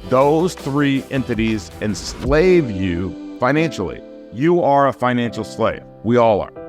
Those 3 entities enslave you financially. You are a financial slave. We all are.